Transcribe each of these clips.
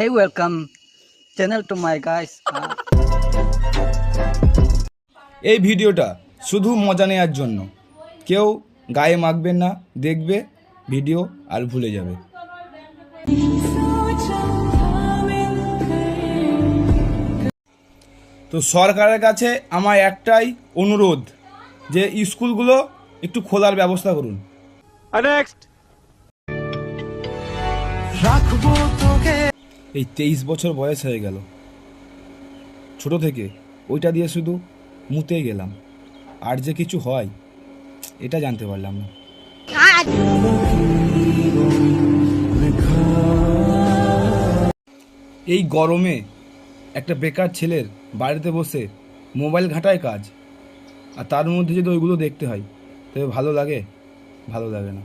Hey, welcome channel to my guys. এই ভিডিওটা শুধু মজা নেওয়ার জন্য, কেউ গায়ে মাখবেন না, দেখবে ভিডিও আর ভুলে যাবে। তো সরকারের কাছে আমার একটাই অনুরোধ যে স্কুলগুলো একটু খোলার ব্যবস্থা করুন। এই 23 বছর বয়স হয়ে গেল, ছোট থেকে ওইটা দিয়ে শুধু মুতে গেলাম, আর যে কিছু হয় এটা জানতে পারলাম না। এই গরমে একটা বেকার ছেলের বাড়িতে বসে মোবাইল ঘাঁটায় কাজ, আর তার মধ্যে যদি ওইগুলো দেখতে হয় তবে ভালো লাগে? ভালো লাগে না।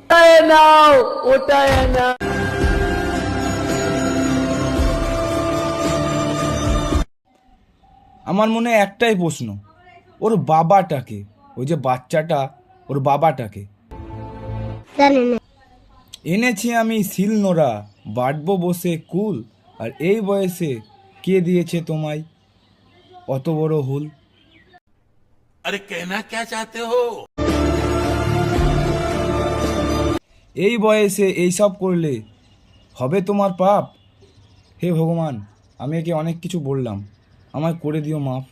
আমার মনে একটাই প্রশ্ন, ওর বাবাটাকে, ওই যে বাচ্চাটা, ওর বাবাটাকে এনেছি আমি শিলনোড়া, বাটবো বসে কুল, আর এই বয়সে কে দিয়েছে তোমায় অত বড় হুল? अरे कहना क्या चाहते हो? এই বয়সে এইসব করলে হবে তোমার পাপ। হে ভগবান, আমি একে অনেক কিছু বললাম, আমায় করে দিও মাফ।